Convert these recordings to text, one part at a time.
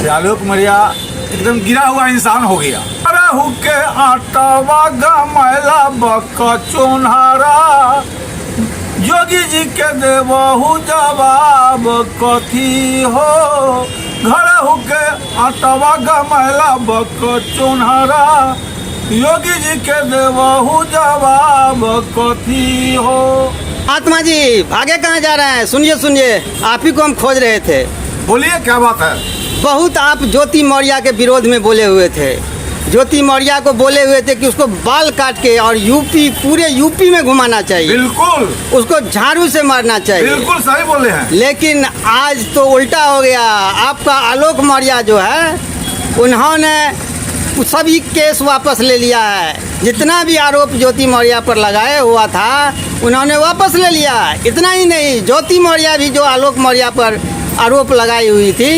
आलोक मौर्य एकदम गिरा हुआ इंसान हो गया। रहू के आटवा गमैला बक चोन्हारा, योगी जी के देवहु जवाब कथी हो। घरहू के आटवा गमैला बक चोन्हारा, योगी जी के देवहु जवाब कथी हो। आत्मा जी भागे कहाँ जा रहे हैं? सुनिए सुनिए, आप ही को हम खोज रहे थे। बोलिए क्या बात है? बहुत आप ज्योति मौर्य के विरोध में बोले हुए थे। ज्योति मौर्य को बोले हुए थे कि उसको बाल काट के और यूपी पूरे यूपी में घुमाना चाहिए। बिल्कुल। उसको झाड़ू से मारना चाहिए। बिल्कुल सही बोले हैं। लेकिन आज तो उल्टा हो गया। आपका आलोक मौर्य जो है, उन्होंने सभी केस वापस ले लिया है। जितना भी आरोप ज्योति मौर्य पर लगाया हुआ था उन्होंने वापस ले लिया। इतना ही नहीं, ज्योति मौर्य भी जो आलोक मौर्य पर आरोप लगाई हुई थी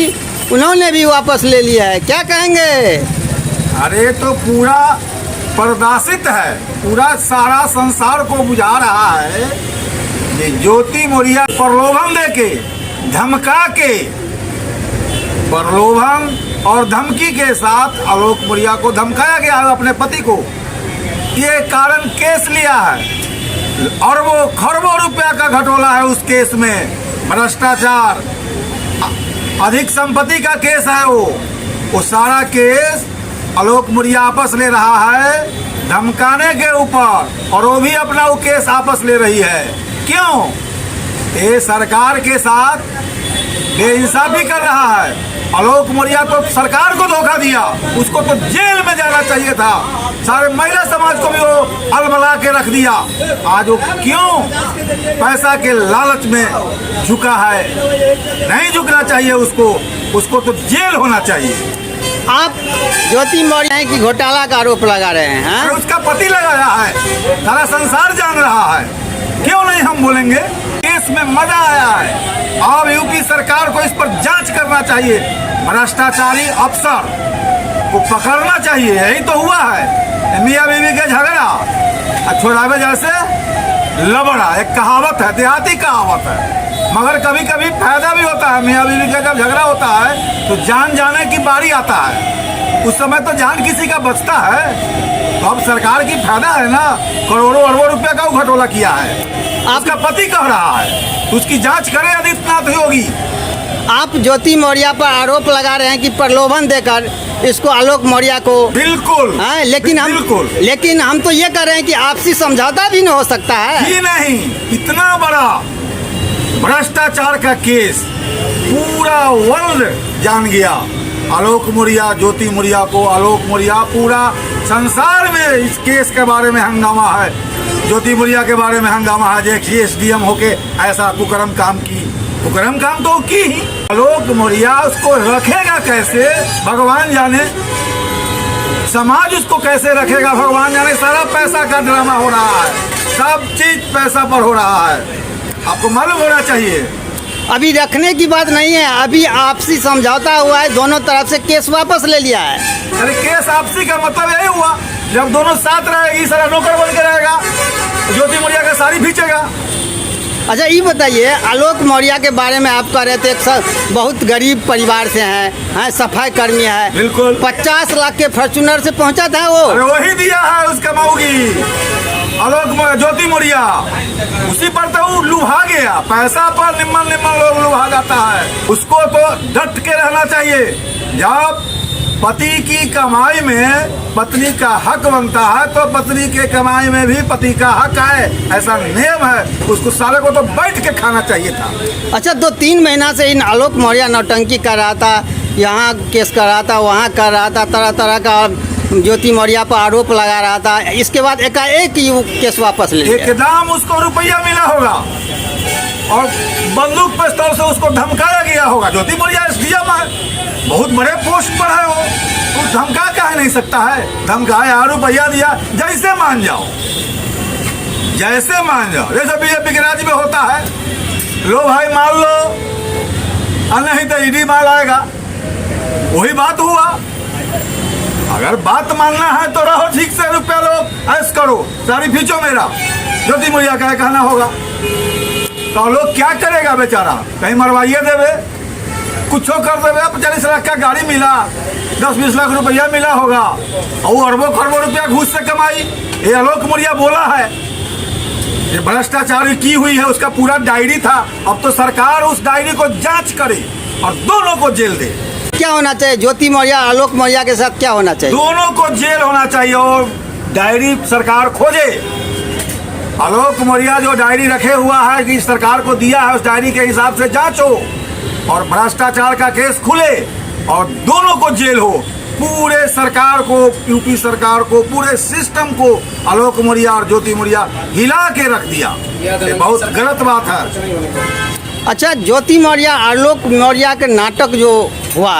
उन्होंने भी वापस ले लिया है। क्या कहेंगे? अरे तो पूरा प्रदर्शित है, पूरा सारा संसार को बुझा रहा है कि ज्योति मौर्य प्रलोभन देके धमका के, प्रलोभन और धमकी के साथ आलोक मौर्य को धमकाया गया है अपने पति को। ये कारण केस लिया है और वो खरबों रुपया का घटोला है उस केस में। भ्रष्टाचार, अधिक संपत्ति का केस है वो सारा केस आलोक मौर्य आपस ले रहा है धमकाने के ऊपर, और वो भी अपना वो केस आपस ले रही है। क्यों? ये सरकार के साथ बेइंसाफी कर रहा है। आलोक मौर्य तो सरकार को धोखा दिया, उसको तो जेल में जाना चाहिए था। सारे महिला समाज को भी वो अलबला के रख दिया। आज वो क्यों? पैसा के लालच में झुका है। नहीं झुकना चाहिए उसको तो जेल होना चाहिए। आप ज्योति मौर्य की घोटाला का आरोप लगा रहे हैं। उसका पति लगाया है, सारा संसार जान रहा है। क्यों नहीं हम बोलेंगे? केस में मजा आया है। अब यूपी सरकार को इस पर जांच करना चाहिए। भ्रष्टाचारी अफसर को पकड़ना चाहिए। यही तो हुआ है मियाँ बीवी के झगड़ा छोड़ावे जैसे लबड़ा। एक कहावत है, देहाती कहावत है, मगर कभी कभी फायदा भी होता है। मियाँ बीवी का जब झगड़ा होता है तो जान जाने की बारी आता है। उस समय तो जान किसी का बचता है। तो अब सरकार की फायदा है ना, करोड़ों अरबों रुपया का घटोला किया है। आपका पति कह रहा है, उसकी जांच करें आदित्यनाथ योगी। आप ज्योति मौर्य पर आरोप लगा रहे हैं कि प्रलोभन देकर इसको आलोक मौर्य को। बिल्कुल है, लेकिन हम तो ये कह रहे हैं कि आपसी समझौता भी नहीं हो सकता है। ही नहीं, इतना बड़ा भ्रष्टाचार का केस पूरा वर्ल्ड जान गया। आलोक मौर्य, ज्योति मौर्य को, आलोक मौर्य, पूरा संसार में इस केस के बारे में हंगामा है। ज्योति मौर्य के बारे में हंगामा है। देखिए एसडीएम होके ऐसा कुकर्म काम की, कुकर्म काम तो की ही। आलोक मौर्य उसको रखेगा कैसे भगवान जाने, समाज उसको कैसे रखेगा भगवान जाने। सारा पैसा का ड्रामा हो रहा है, सब चीज पैसा पर हो रहा है। आपको मालूम होना चाहिए। अभी रखने की बात नहीं है, अभी आपसी समझौता हुआ है, दोनों तरफ से केस वापस ले लिया है। अरे केस आपसी का मतलब यही हुआ, जब दोनों साथ रहेगी, सारा नौकर बन के रहेगा, ज्योति मौर्य का साड़ी खींचेगा। अच्छा ये बताइए, आलोक मौर्य के बारे में आप कह रहे थे बहुत गरीब परिवार से हैं, सफाई कर्मी है। बिल्कुल। 50 लाख के फॉर्च्यूनर से पहुंचा था वो। अरे वही दिया है उसका मऊगी आलोक ज्योति मौर्य। उसी पर तो वो लुभा गया। पैसा पर निम्न लोग लुभा जाता है। उसको तो डट के रहना चाहिए। जब पति की कमाई में पत्नी का हक बनता है तो पत्नी के कमाई में भी पति का हक है, ऐसा नियम है। उसको सारे को तो बैठ के खाना चाहिए था। अच्छा, 2-3 महीना से इन आलोक मौर्य नौटंकी कर रहा था, यहाँ केस कर रहा था, वहाँ कर रहा था, तरह तरह का ज्योति मौर्य पर आरोप लगा रहा था। इसके बाद एकाएक केस वापस ले लिया। एकदम उसको रुपया मिला होगा और बंदूक पिस्तौल से उसको धमकाया गया होगा। ज्योति मौर्य एसडीएम है, बहुत बड़े पोस्ट पर है वो धमका कह नहीं सकता है। धमकाया, रुपया दिया, जैसे मान जाओ, जैसे मान जाओ। जैसे बीजेपी के राज्य में होता है, लो भाई मान लो और नहीं तो ईडी माल आएगा। वही बात हुआ। अगर बात मानना है तो रहो ठीक से, रुपया लो, ऐश करो, सारी खींचो मेरा। ज्योति मौर्य का कहना होगा तो लोग क्या करेगा बेचारा, कहीं मरवाइए देवे। कुछ कर देवे, 40 लाख का गाड़ी मिला, 10-20 लाख रुपया मिला होगा, और वो अरबों खरबों रुपया घूस से कमाई। ये आलोक मौर्य बोला है, ये भ्रष्टाचार की हुई है, उसका पूरा डायरी था। अब तो सरकार उस डायरी को जांच करे और दोनों को जेल दे। क्या होना चाहिए ज्योति मौर्य आलोक मौर्य के साथ, क्या होना चाहिए? दोनों को जेल होना चाहिए और डायरी सरकार खोजे। आलोक मौर्य जो डायरी रखे हुआ है कि सरकार को दिया है, उस डायरी के हिसाब से जांच हो और भ्रष्टाचार का केस खुले और दोनों को जेल हो। पूरे सरकार को, यूपी सरकार को, पूरे सिस्टम को आलोक मौर्य और ज्योति मौर्य हिला के रख दिया। ये बहुत गलत बात है। अच्छा, ज्योति मौर्य आलोक मौर्य के नाटक जो हुआ,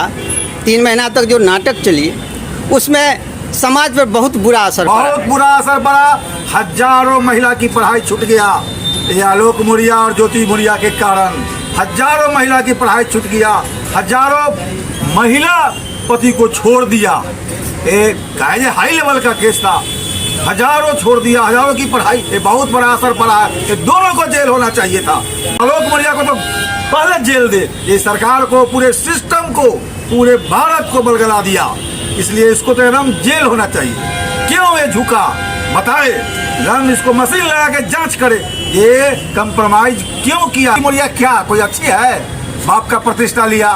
3 महीना तक जो नाटक चली, उसमें समाज पर बहुत बुरा असर पड़ा। बहुत बुरा असर पड़ा। हजारों महिला की पढ़ाई छूट गया। ये आलोक मौर्य और ज्योति मौर्य के कारण हजारों महिला की पढ़ाई छूट गया। हजारों महिला पति को छोड़ दिया। एक हाई लेवल का केस था, हजारों छोड़ दिया, हजारों की पढ़ाई। ये बहुत बड़ा असर पड़ा है। ये दोनों को जेल होना चाहिए था। आलोक मौर्य को तो पहले जेल दे। ये सरकार को, पूरे सिस्टम को, पूरे भारत को बलगला दिया। इसलिए इसको तो एकदम जेल होना चाहिए। क्यों ये झुका बताए, रन इसको मशीन लगा के जांच करे, ये कंप्रोमाइज क्यों किया? मौर्य क्या कोई अच्छी है? बाप का प्रतिष्ठा लिया,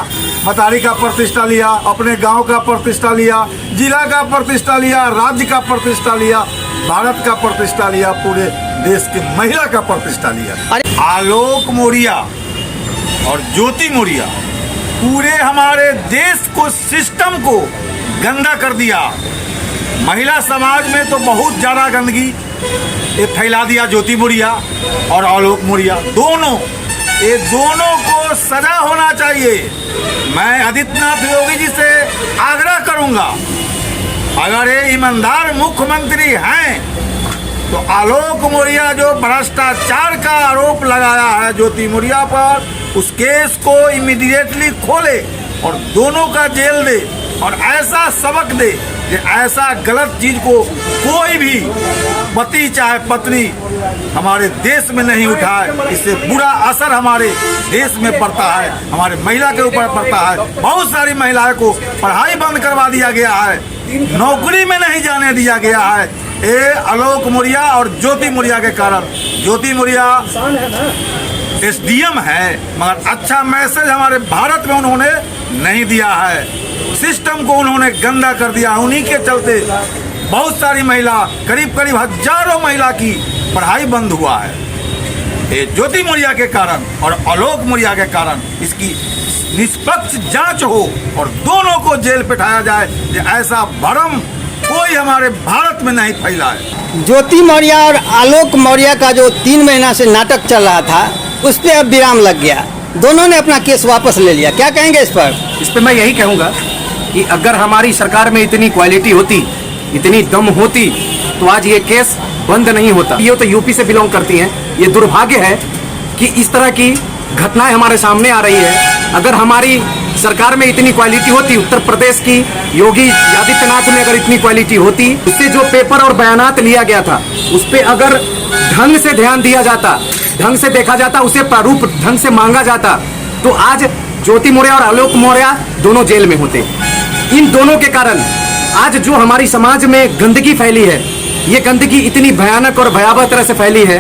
मतारी का प्रतिष्ठा लिया, अपने गांव का प्रतिष्ठा लिया, जिला का प्रतिष्ठा लिया, राज्य का प्रतिष्ठा लिया, भारत का प्रतिष्ठा लिया, पूरे देश की महिला का प्रतिष्ठा लिया। आलोक मौर्य और ज्योति मौर्य पूरे हमारे देश को, सिस्टम को गंदा कर दिया। महिला समाज में तो बहुत ज़्यादा गंदगी ये फैला दिया ज्योति मौर्य और आलोक मौर्य दोनों। ये दोनों को सजा होना चाहिए। मैं आदित्यनाथ योगी जी से आग्रह करूंगा, अगर ये ईमानदार मुख्यमंत्री हैं तो आलोक मौर्य जो भ्रष्टाचार का आरोप लगाया है ज्योति मौर्य पर, उस केस को इमीडिएटली खोले और दोनों का जेल दे और ऐसा सबक दे कि ऐसा गलत चीज को कोई भी पति चाहे पत्नी हमारे देश में नहीं उठाए। इससे बुरा असर हमारे देश में पड़ता है, हमारे महिला के ऊपर पड़ता है। बहुत सारी महिलाओं को पढ़ाई बंद करवा दिया गया है, नौकरी में नहीं जाने दिया गया है, ये आलोक मौर्य और ज्योति मौर्य के कारण। ज्योति मौर्य SDM है, मगर अच्छा मैसेज हमारे भारत में उन्होंने नहीं दिया है। सिस्टम को उन्होंने गंदा कर दिया। उन्हीं के चलते बहुत सारी महिला, करीब करीब हजारों महिला की पढ़ाई बंद हुआ है। ये ज्योति मौर्य के कारण और आलोक मौर्य के कारण इसकी निष्पक्ष जांच हो और दोनों को जेल बिठाया जाए। ऐसा भ्रम कोई हमारे भारत में नहीं फैला है। ज्योति मौर्य और आलोक मौर्य का जो 3 महीना से नाटक चल रहा था, उस पर अब विराम लग गया। दोनों ने अपना केस वापस ले लिया। क्या कहेंगे इस पर? इस पर मैं यही कहूँगा कि अगर हमारी सरकार में इतनी क्वालिटी होती, इतनी दम होती, तो आज ये केस बंद नहीं होता। ये तो यूपी से बिलोंग करती हैं। ये दुर्भाग्य है कि इस तरह की घटनाएं हमारे सामने आ रही है। अगर हमारी सरकार में इतनी क्वालिटी होती, उत्तर प्रदेश की योगी आदित्यनाथ में अगर इतनी क्वालिटी होती, उससे जो पेपर और बयानात लिया गया था, उस पर अगर ढंग से ध्यान दिया जाता, ढंग से देखा जाता, उसे प्रारूप ढंग से मांगा जाता, तो आज ज्योति मौर्य और आलोक मौर्य दोनों जेल में होते। इन दोनों के कारण आज जो हमारी समाज में गंदगी फैली है, ये गंदगी इतनी भयानक और भयावह तरह से फैली है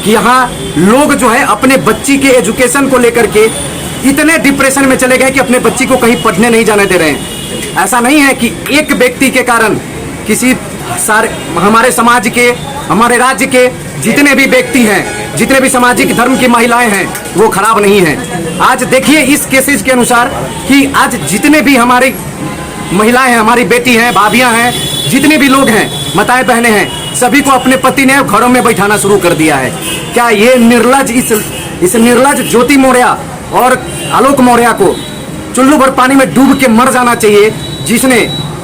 कि यहाँ लोग जो है अपने बच्ची के एजुकेशन को लेकर के इतने डिप्रेशन में चले गए कि अपने बच्ची को कहीं पढ़ने नहीं जाने दे रहे हैं। ऐसा नहीं है कि एक व्यक्ति के कारण किसी सारे हमारे समाज के, हमारे राज्य के जितने भी व्यक्ति हैं, जितने भी सामाजिक धर्म की महिलाएं हैं, वो खराब नहीं हैं। आज देखिए इस केसेस के अनुसार कि आज जितने भी हमारी महिलाएं हैं, हमारी बेटी हैं, भाभियां हैं, जितने भी लोग हैं, माताएं बहनें हैं, सभी को अपने पति ने घरों में बैठाना शुरू कर दिया है। क्या ये निर्लज, इस निर्लज ज्योति मौर्य और आलोक मौर्य को चुल्लू भर पानी में डूब के मर जाना चाहिए, जिसने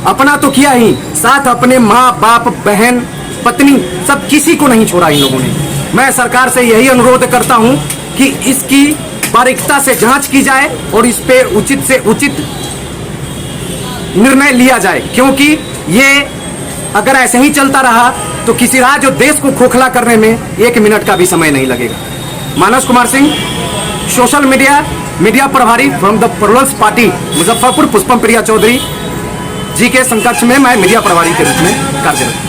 अपना तो किया ही, साथ अपने माँ बाप, बहन, पत्नी, सब किसी को नहीं छोड़ा इन लोगों ने। मैं सरकार से यही अनुरोध करता हूं कि इसकी बारीकता से जांच की जाए और इस पे उचित से उचित निर्णय लिया जाए, क्योंकि ये अगर ऐसे ही चलता रहा तो किसी राज्य और देश को खोखला करने में 1 मिनट का भी समय नहीं लगेगा। Manas Kumar Singh, social media, media प्रभारी from the Plurals party Muzaffarpur Pushpam Priya Choudhary ji के समकक्ष में मैं मीडिया प्रभारी के रूप में कार्यरत हूं।